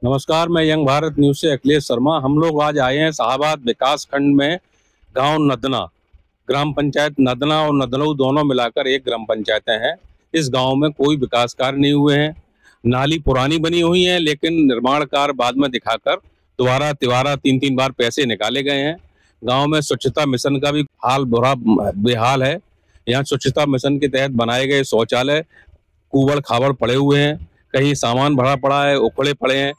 नमस्कार, मैं young Bharat news से अखिलेश शर्मा। हम लोग आज आए हैं शाहाबाद विकास खंड में गांव नदना, ग्राम पंचायत नदना और नदनऊ दोनों मिलाकर एक ग्राम पंचायतें हैं। इस गांव में कोई विकास कार्य नहीं हुए हैं। नाली पुरानी बनी हुई है, लेकिन निर्माण कार्य बाद में दिखाकर दोबारा तिबारा 3-3 बार पैसे निकाले गए हैं। गांव में स्वच्छता मिशन का भी हाल बुरा बेहाल है। यहाँ स्वच्छता मिशन के तहत बनाए गए शौचालय कूबड़ खाबड़ पड़े हुए हैं, कहीं सामान भरा पड़ा है, उखड़े पड़े हैं।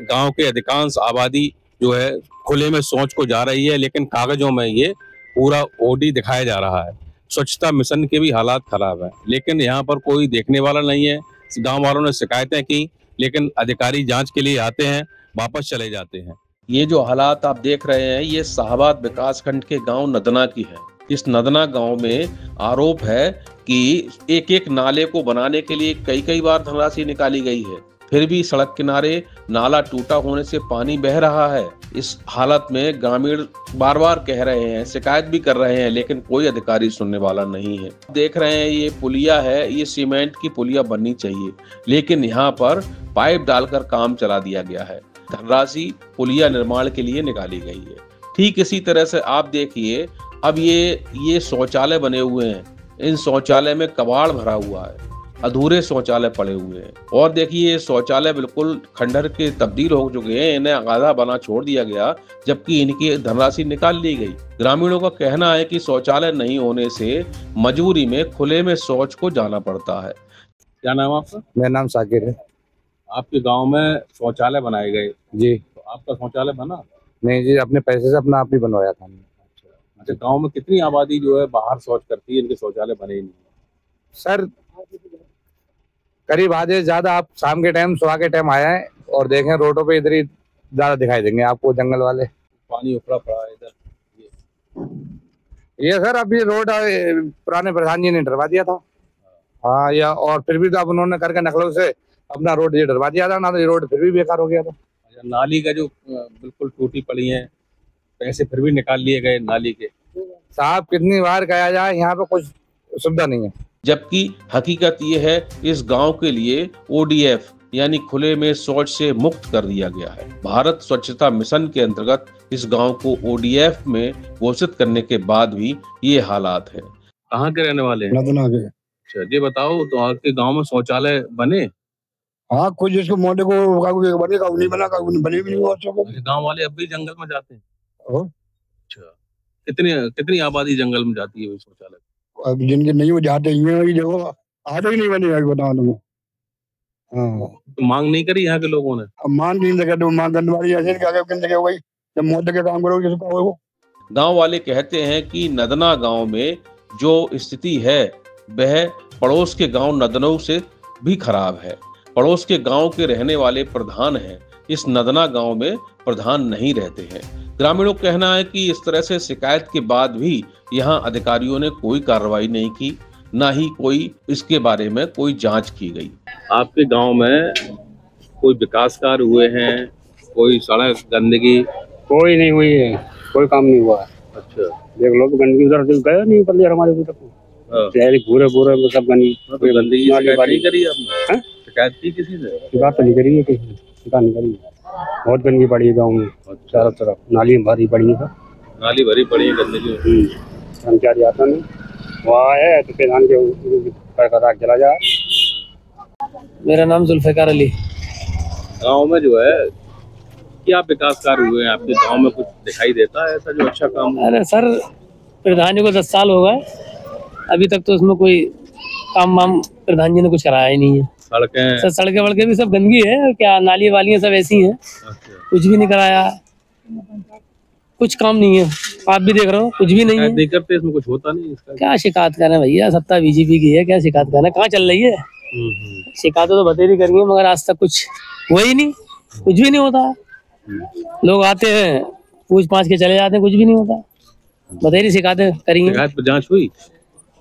गांव के अधिकांश आबादी जो है खुले में शौच को जा रही है, लेकिन कागजों में ये पूरा ओडी दिखाया जा रहा है। स्वच्छता मिशन के भी हालात खराब है, लेकिन यहाँ पर कोई देखने वाला नहीं है। गांव वालों ने शिकायतें की, लेकिन अधिकारी जांच के लिए आते हैं, वापस चले जाते हैं। ये जो हालात आप देख रहे हैं, ये शाहाबाद विकासखंड के गांव नदना की है। इस नदना गांव में आरोप है कि एक एक नाले को बनाने के लिए कई कई बार धनराशि निकाली गई है, फिर भी सड़क किनारे नाला टूटा होने से पानी बह रहा है। इस हालत में ग्रामीण बार बार कह रहे हैं, शिकायत भी कर रहे हैं, लेकिन कोई अधिकारी सुनने वाला नहीं है। देख रहे हैं ये पुलिया है, ये सीमेंट की पुलिया बननी चाहिए, लेकिन यहाँ पर पाइप डालकर काम चला दिया गया है। धनराशि पुलिया निर्माण के लिए निकाली गई है। ठीक इसी तरह से आप देखिए, अब ये शौचालय बने हुए हैं, इन शौचालय में कबाड़ भरा हुआ है, अधूरे शौचालय पड़े हुए हैं। और देखिए ये शौचालय बिल्कुल खंडहर के तब्दील हो चुके हैं, इन्हें आधा बना छोड़ दिया गया, जबकि इनकी धनराशि निकाल ली गई। ग्रामीणों का कहना है कि शौचालय नहीं होने से मजबूरी में खुले में शौच को जाना पड़ता है। क्या नाम आपका? मेरा नाम साकिर है। आपके गांव में शौचालय बनाए गए जी। तो आपका शौचालय बना? नहीं जी, अपने पैसे से अपना आप ही बनवाया था। अच्छा, गांव में कितनी आबादी जो है बाहर शौच करती है, इनके शौचालय बने ही नहीं? सर करीब आधे ज्यादा आप शाम के टाइम सुबह के टाइम आए हैं और देखें रोडों पे इधर ही ज्यादा दिखाई देंगे आपको, जंगल वाले। पानी उखड़ा पड़ा है इधर। ये सर अभी रोड पुराने प्रधान जी ने डरवा दिया था। हाँ, या और फिर भी तो अब उन्होंने करके नकलों से अपना रोड ये डरवा दिया था ना, तो ये रोड फिर भी बेकार हो गया था। नाली का जो बिल्कुल टूटी पड़ी है, पैसे फिर भी निकाल लिए गए नाली के। साहब कितनी बार कहा जाए, यहाँ पे कुछ सुविधा नहीं है। जबकि हकीकत ये है, इस गांव के लिए ODF यानी खुले में शौच से मुक्त कर दिया गया है। भारत स्वच्छता मिशन के अंतर्गत इस गांव को ODF में घोषित करने के बाद भी ये हालात है। कहाँ के रहने वाले हैं? नदना के। अच्छा, ये बताओ, तो आपके गांव में शौचालय बने? हाँ, कुछ जिसको मोटे को बनेगा नहीं बना, बने भी नहीं। गांव वाले अब भी जंगल में जाते हैं? अच्छा, कितनी आबादी जंगल में जाती है शौचालय? अब जिनके नहीं वो जाते ही हैं, देखो आधे ही नहीं बनेगा, बताओ तुम। हाँ, तो मांग नहीं करी यहाँ के लोगों ने? अब मान नहीं सके तो मांग करने वाली ऐसे क्या क्या वही जब मोटे के काम करोगे किसका होगा। गांव वाले कहते हैं कि नदना गांव में जो स्थिति है वह पड़ोस के गांव नदनऊ से भी खराब है। पड़ोस के गांव के रहने वाले प्रधान हैं, इस नदना गांव में प्रधान नहीं रहते हैं। ग्रामीणों का कहना है कि इस तरह से शिकायत के बाद भी यहाँ अधिकारियों ने कोई कार्रवाई नहीं की, ना ही कोई इसके बारे में कोई जांच की गई। आपके गांव में कोई विकास कार्य हुए हैं? कोई सड़क गंदगी? कोई नहीं हुई है, कोई काम नहीं हुआ है। अच्छा, देख लो तो गंदगी उधर से गया नहीं पल्ले हमारे उधर पूरे पूरे सब गंदगी नहीं करी आपने? शिकायत की किसी से? शिकायत तो नहीं करी है, किसी शिकायत नहीं करी। बहुत गंदगी पड़ी है गाँव में, चारों तरफ नाली भरी पड़ी है। नाली भरी पड़ी है गंदगी। कर्मचारी आता नहीं, वहाँ है तो प्रधान के चला जा। मेरा नाम जुल्फिकार अली। गांव में जो है क्या विकास कार्य हुए हैं आपके गांव में? कुछ दिखाई देता है ऐसा जो अच्छा काम? अरे सर, प्रधान जी को 10 साल हो गए, अभी तक तो उसमें कोई काम वाम प्रधान जी ने कुछ कराया ही नहीं है। सड़कें? सर सड़कें वड़कें भी सब गंदगी है, क्या नाली वाली सब ऐसी हैं। अच्छा। कुछ भी नहीं कराया, कुछ काम नहीं है। आप भी देख रहे हो, कुछ भी नहीं है। नहीं करते, इसमें कुछ होता नहीं इसका? क्या शिकायत करें भैया, सत्ता बीजेपी की है, क्या शिकायत करें? कहाँ चल रही है? शिकायतें तो बतेरी करेंगे, मगर आज तक कुछ हुआ ही नहीं, कुछ भी नहीं होता। लोग आते हैं, पूछ पाछ के चले जाते हैं, कुछ भी नहीं होता। बतेरी शिकायतें करेंगे। शिकायत पर जांच हुई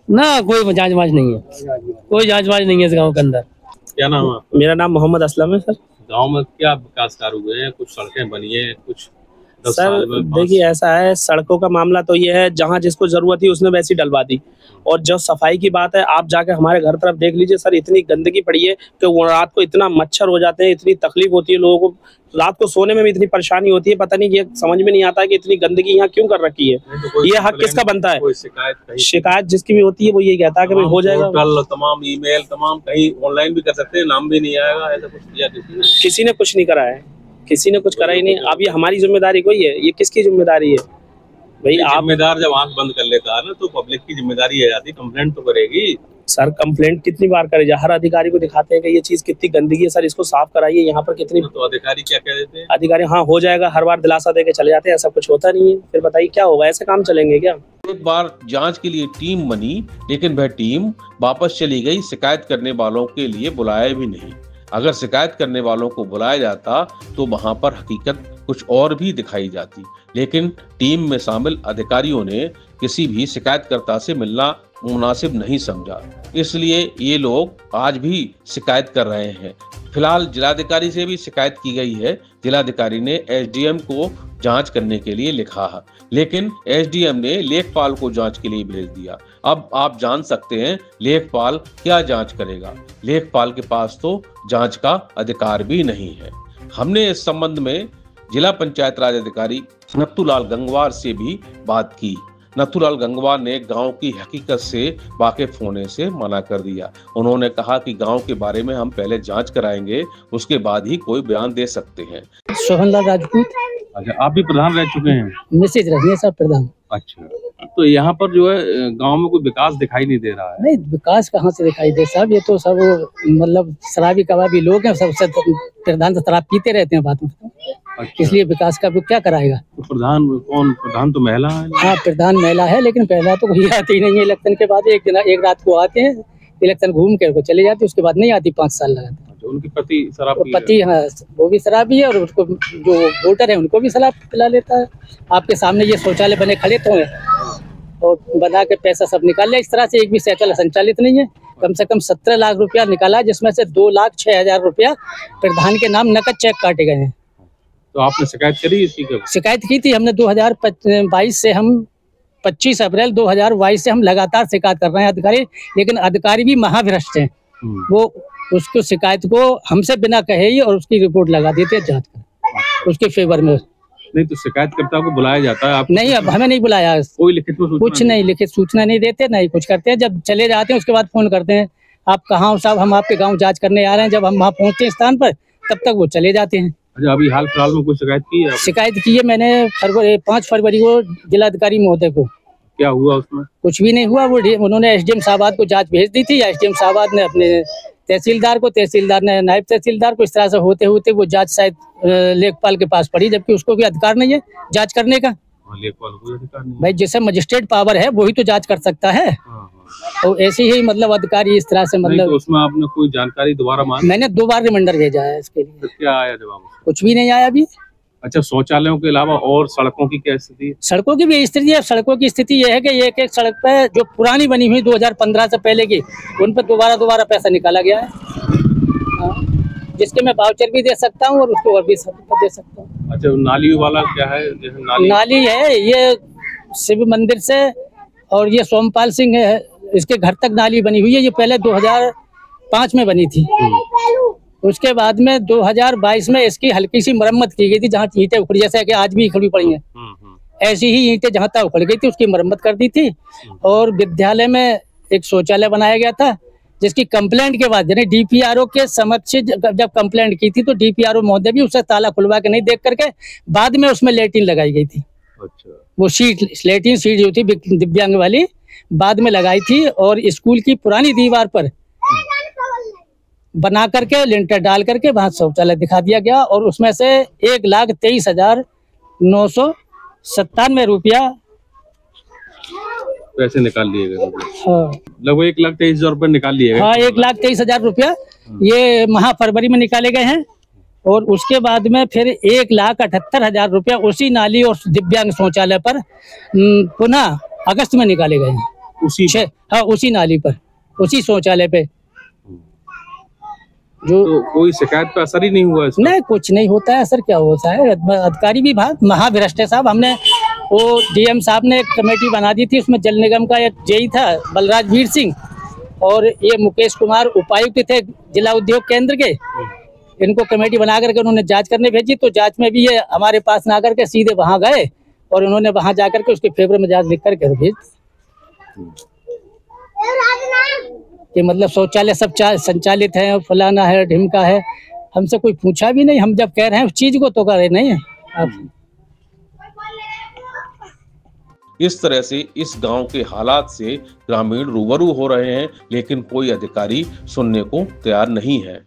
ना? कोई जांच वाँच नहीं है, कोई जांच वाँच नहीं है इस गाँव के अंदर। क्या नाम है? मेरा नाम मोहम्मद असलम है सर। गांव में क्या विकास कार्य हुए हैं? कुछ सड़कें बनी है, कुछ सर देखिए ऐसा है, सड़कों का मामला तो ये है, जहाँ जिसको जरूरत थी उसने वैसी डलवा दी। और जो सफाई की बात है, आप जाके हमारे घर तरफ देख लीजिए सर, इतनी गंदगी पड़ी है कि वो रात को इतना मच्छर हो जाते हैं, इतनी तकलीफ होती है लोगों को, रात को सोने में भी इतनी परेशानी होती है। पता नहीं, ये समझ में नहीं आता है कि इतनी गंदगी यहाँ क्यों कर रखी है। ये हक किसका बनता है? शिकायत जिसकी भी होती है वो ये कहता है कि भाई हो जाएगा। तमाम ईमेल, तमाम कहीं ऑनलाइन भी कर सकते हैं, नाम भी नहीं आएगा, ऐसा कुछ किया किसी ने कुछ नहीं करा है, किसी ने कुछ करा ही नहीं। अब ये हमारी जिम्मेदारी कोई है? ये किसकी जिम्मेदारी है भाई? आप जिम्मेदार जब आंख बंद कर लेता है ना, तो पब्लिक की जिम्मेदारी है जाती, कंप्लेंट तो करेगी। सर कंप्लेंट कितनी बार करे? हर अधिकारी को दिखाते हैं कि ये चीज कितनी गंदगी है सर, इसको साफ कराइए। यहाँ पर कितनी, तो अधिकारी क्या कह देते हैं? अधिकारी हाँ हो जाएगा, हर बार दिलासा दे के चले जाते हैं, ऐसा कुछ होता नहीं है। फिर बताइए क्या होगा? ऐसे काम चलेंगे क्या? एक बार जांच के लिए टीम बनी, लेकिन वह टीम वापस चली गई, शिकायत करने वालों के लिए बुलाया भी नहीं। अगर शिकायत करने वालों को बुलाया जाता तो वहां पर हकीकत कुछ और भी दिखाई जाती, लेकिन टीम में शामिल अधिकारियों ने किसी भी शिकायतकर्ता से मिलना मुनासिब नहीं समझा, इसलिए ये लोग आज भी शिकायत कर रहे हैं। फिलहाल जिलाधिकारी से भी शिकायत की गई है। जिलाधिकारी ने एसडीएम को जांच करने के लिए लिखा है, लेकिन एसडीएम ने लेखपाल को जांच के लिए भेज दिया। अब आप जान सकते हैं लेखपाल क्या जांच करेगा। लेखपाल के पास तो जांच का अधिकार भी नहीं है। हमने इस संबंध में जिला पंचायत राज अधिकारी नथुलाल गंगवार से भी बात की। नथुलाल गंगवार ने गांव की हकीकत से वाकिफ होने से मना कर दिया। उन्होंने कहा कि गांव के बारे में हम पहले जांच कराएंगे, उसके बाद ही कोई बयान दे सकते हैं। सोहनलाल राजपूत। अच्छा, आप भी प्रधान रह चुके हैं? मिसेज रही है सब प्रधान। अच्छा, तो यहाँ पर जो है गांव में कोई विकास दिखाई नहीं दे रहा है? नहीं, विकास कहाँ से दिखाई दे साहब, ये तो सब मतलब शराबी कबाबी लोग हैं, सबसे प्रधान तो शराब पीते रहते हैं बात में। अच्छा। इसलिए विकास का क्या कराएगा? तो प्रधान कौन? प्रधान तो महिला है। हाँ प्रधान महिला है, लेकिन पहला तो कोई आती नहीं है। इलेक्शन के बाद एक रात को आते हैं, इलेक्शन घूम के चले जाते, उसके बाद नहीं आती, 5 साल लगाते। उनकी पति शराब पति, हाँ वो भी शराबी है, और उसको जो वोटर है उनको भी शराब पिला लेता है। आपके सामने ये शौचालय बने खड़े तो हैं, और बना के पैसा सब निकाल लिया। इस तरह से एक भी शौचालय संचालित नहीं है। कम से कम 17 लाख रुपया निकाला, जिसमें से 2,06,000 रुपया प्रधान के नाम नकद चेक काटे गए हैं। तो आपने शिकायत करी इसकी? शिकायत की थी हमने 2022 से, हम 25 अप्रैल 2022 से हम लगातार शिकायत कर रहे हैं अधिकारी, लेकिन अधिकारी भी महाभ्रष्ट हैं। वो उसको शिकायत को हमसे बिना कहे ही और उसकी रिपोर्ट लगा देते हैं जांच कर उसके फेवर में। नहीं तो शिकायतकर्ता को बुलाया जाता है? आप नहीं, अब हमें नहीं बुलाया, कोई लिखित कुछ नहीं, लिखित सूचना नहीं देते, नहीं कुछ करते हैं। जब चले जाते हैं उसके बाद फोन करते हैं, आप कहाँ हो साहब, हम आपके गाँव जाँच करने आ रहे हैं। जब हम वहाँ पहुँचते हैं स्थान पर, तब तक वो चले जाते हैं। अच्छा, अभी हाल फिलहाल में कोई शिकायत की है? शिकायत की है मैंने 5 फरवरी को जिलाधिकारी महोदय को। क्या हुआ उसमें? कुछ भी नहीं हुआ। वो उन्होंने एसडीएम साहबाद को जांच भेज दी थी, एसडीएम साहबाद ने अपने तहसीलदार को, तहसीलदार ने नायब तहसीलदार को। इस तरह से होते होते वो जांच शायद लेखपाल के पास पड़ी, जबकि उसको भी अधिकार नहीं है जांच करने का। लेखपाल को अधिकार नहीं? भाई जैसे मजिस्ट्रेट पावर है वही तो जांच कर सकता है। तो ऐसे ही मतलब अधिकारी इस तरह से मतलब। तो उसमें आपने कोई जानकारी दोबारा मांगी? मैंने 2 बार रिमाइंडर भेजा है इसके लिए। तो क्या आया जवाब? कुछ भी नहीं आया अभी। अच्छा, शौचालयों के अलावा और सड़कों की क्या स्थिति है? सड़कों की भी स्थिति है। सड़कों की स्थिति ये है कि एक सड़क पे जो पुरानी बनी हुई 2015 से पहले की, उन पर दोबारा पैसा निकाला गया है, जिसके मैं वाउचर भी दे सकता हूँ और उसको और भी दे सकता हूँ। अच्छा, नाली वाला क्या है? नाली है ये शिव मंदिर से, और ये सोमपाल सिंह है, इसके घर तक नाली बनी हुई है। ये पहले 2005 में बनी थी। उसके बाद में 2022 में इसकी हल्की सी मरम्मत की गई थी, जहाँ ईंटें उखड़ी, जैसे कि आज भी खड़ी पड़ी हैं, ऐसी ही ईंटें जहाँ तक उखड़ गई थी उसकी मरम्मत कर दी थी। और विद्यालय में एक शौचालय बनाया गया था, जिसकी कंप्लेंट के बाद, यानी डीपीआरओ के समक्ष जब कंप्लेंट की थी, तो डीपीआरओ महोदय भी उसे ताला खुलवा के नहीं देख करके बाद में उसमें लेटिन लगाई गई थी। अच्छा। वो लेटिन सीट जो थी दिव्यांग वाली बाद में लगाई थी, और स्कूल की पुरानी दीवार पर बना करके लिंटर डाल करके वहां शौचालय दिखा दिया गया, और उसमें से 1,23,997 रुपया पैसे निकाल लिए गए। हाँ, लगभग 1,23,000 रुपये निकाल लिए गए। हाँ, 1,23,000 रुपया ये माह फरवरी में निकाले गए हैं। और उसके बाद में फिर 1,78,000 रुपया उसी नाली और दिव्यांग शौचालय पर पुनः अगस्त में निकाले गए हैं। उसी नाली पर, उसी शौचालय पे। तो कोई शिकायत पे असर ही नहीं हुआ इसका? नहीं, कुछ नहीं होता है। असर क्या होता है, अधिकारी विभाग महाभ्रष्ट है साहब। हमने वो डीएम साहब ने एक कमेटी बना दी थी, उसमें जल निगम का एक जेई था बलराजवीर सिंह, और ये मुकेश कुमार उपायुक्त थे जिला उद्योग केंद्र के। इनको कमेटी बना करके उन्होंने जांच करने भेजी, तो जांच में भी ये हमारे पास ना करके सीधे वहां गए और उन्होंने वहां जाकर के उसके फेवर में जांच लिख करके भेज कि मतलब शौचालय सब संचालित है, फलाना है, ढिमका है। हमसे कोई पूछा भी नहीं, हम जब कह रहे हैं उस चीज को तो कर रहे नहीं है आप। इस तरह से इस गांव के हालात से ग्रामीण रूबरू हो रहे हैं, लेकिन कोई अधिकारी सुनने को तैयार नहीं है।